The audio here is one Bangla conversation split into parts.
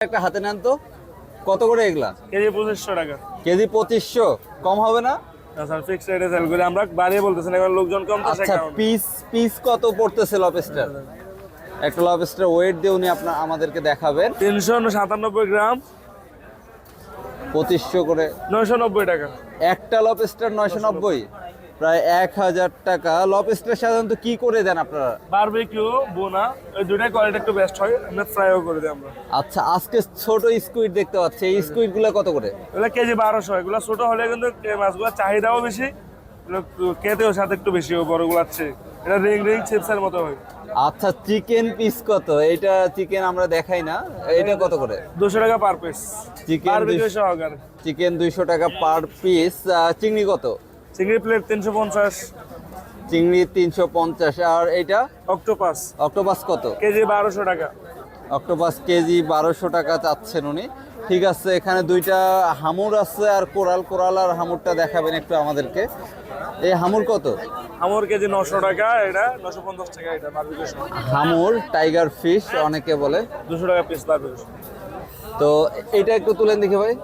একটা হাতে নেন তো, কত করে এগুলা? কেজি 2500 টাকা। কেজি 2500, কম হবে না? স্যার ফিক্সড রেটে সেল করি আমরা, বাড়িয়ে বলতেছেন এখন লোকজন কম তো সে আচ্ছা, কারণে। পিস পিস কত পড়তেছে লবস্টার? একটা লবস্টার ওয়েট দিয়ে উনি আমাদেরকে দেখাবেন। 397 গ্রাম, 2500 করে, 990 টাকা। একটা লবস্টার 990, প্রায় 1000 টাকা। লবস্টার সাধারণত কি করে দেন আপনারা? বারবিকিউ, বোনা, ওই দুটাই কোয়ালিটি একটু বেস্ট হয়, আমরা ফ্রাইও করে দিই আমরা। আচ্ছা, আজকে ছোট স্কুইড দেখতে পাচ্ছি, এই স্কুইড গুলো কত করে? এগুলো কেজি 1200। এগুলো ছোট হলে কিন্তু মাছগুলোর চাহিদাও বেশি, এগুলো খেতেও সাথে একটু বেশি হয় বড়গুলোর চেয়ে। এটা রিং রিং চিপসের মতো হয়। আচ্ছা, চিকেন পিস কত? এটা চিকেন আমরা দেখাই না, এটা কত করে? 200 টাকা পার পিস, চিকেন বারবিকিউ সহকারে। চিকেন 200 টাকা পার পিস। চিংড়ি কত? চিংড়ি প্লেট 350। চিংড়ি 350। আর এটা অক্টোপাস, অক্টোপাস কত? কেজি 1200 টাকা। অক্টোপাস কেজি 1200 টাকা চাচ্ছেন উনি। ঠিক আছে, এখানে দুইটা হামুর আছে আর কোরাল। কোরাল আর হামুরটা দেখাবেন একটু আমাদেরকে। এই হামুর কত? আমার কেজি 900 টাকা, এটা 950 টাকা। এটা বারবিকিউ সহ। হামুর টাইগার ফিশ অনেকে বলে। 200 টাকা পিস বারবিকিউ। তো এটা একটু তুলেন দেখি ভাই।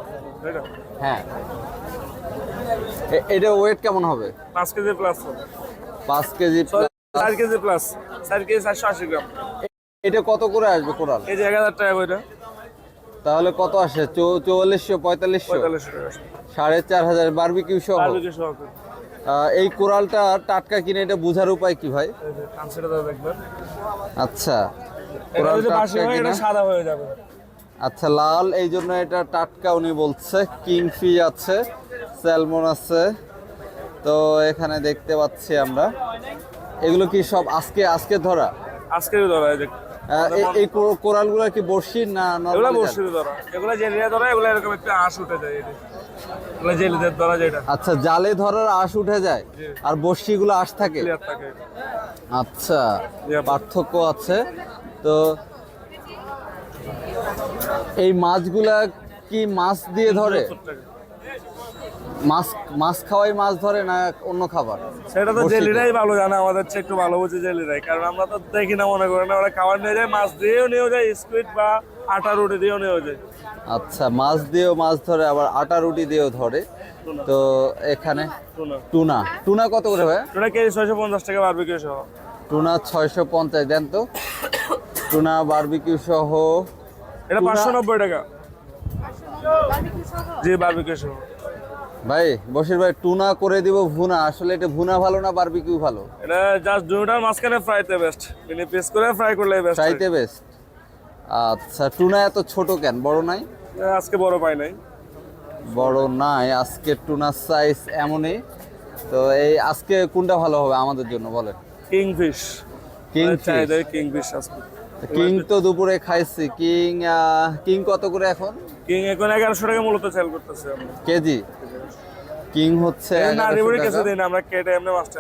এটা হ্যাঁ, এটা ওয়েট কেমন হবে? 5 KG plus, 5 KG. 4 KG plus, 4 KG 480 গ্রাম। এটা কত করে আসবে কোরাল? কেজি 1000 টাকা ওইটা। তাহলে কত আসে? 4400, 4500, 4500 টাকা 4500 বারবিকিউ সহ। বারবিকিউ সহ। এই কোরালটা টাটকা কিনে এটা বোঝার উপায় কি ভাই? এই যে কাঁচটা দাও দেখবেন। আচ্ছা, এটা কোরাল যদি বাসি টাটকা হয় এটা কিনা। সাদা হয়ে যাবে। আচ্ছা, লাল, এই জন্য এটা টাটকা উনি বলছে। কিংফি আছে, স্যালমন আছে। তো এখানে দেখতে পাচ্ছি আমরা, এগুলো কি সব আজকে আজকে ধরা? আজকের ধরা এই যে এই কোরালগুলো কি বড়শির না এগুলা নরমাল? বর্ষির ধরা, এগুলা জেলিয়া ধরা, এগুলা এরকম একটা আঁশ উঠে যায়। এগুলা জেলিদের ধরা যেটা আচ্ছা, জালে ধরার আঁশ উঠে যায় আর বড়শিগুলো আঁশ থাকে। ক্লিয়ার থাকে। আচ্ছা, পার্থক্য আছে। তো এই মাছগুলা কি মাছ দিয়ে ধরে? 70 টাকা। মাছ মাছ খাওয়াই মাছ ধরে না অন্য খাবার? সেটা তো বড়শিতে? জেলিরাই ভালো জানে, আমাদের চেয়ে একটু ভালো বুঝে জেলিরাই, কারণ আমরা তো দেখি না, মনে করি না। ওরা খাবার নিয়ে যায়, মাছ দিয়েও নিয়ে যায়, স্কুইড বা আটা রুটি দিয়েও নিয়ে যায়। আচ্ছা, মাছ দিয়েও মাছ ধরে, আবার আটা রুটি দিয়েও ধরে। তো এখানে টুনা, টুনা। টুনা কত করে ভাই? টুনা কেজি 650 টাকা বারবিকিউ সহ। টুনা 650 দেন তো। টুনা বারবিকিউ সহ। এটা টুনা- 590 টাকা। জি, বারবিকিউ সহ। ভাই বশির ভাই, টুনা করে দিব ভুনা। আসলে এটা ভুনা ভালো না বারবিকিউ ভালো? এটা জাস্ট দুটার মাঝখানে ফ্রাইতে বেস্ট, মিনি পিস করে ফ্রাই করলে বেস্ট। ফ্রাইতে বেস্ট। আচ্ছা, টুনা এত ছোট কেন? বড় নাই? আজকে বড় পাই নাই। বড় নাই আজকে, টুনার সাইজ এমনই। তো এই আজকে কোনটা ভালো হবে আমাদের জন্য বলেন? কিংফিশ। কিংফিশ। কিংফিশ আজকে। কিং তো দুপুরে খাইছি। কিং কত করে এখন কিং এখন 1100 টাকা মূলত সেল করতেছে আমরা কেজি? কিং হচ্ছে না 1100 রিবুরি টাকা। কেসে দিন আমরা কেটে এমনি মাছটা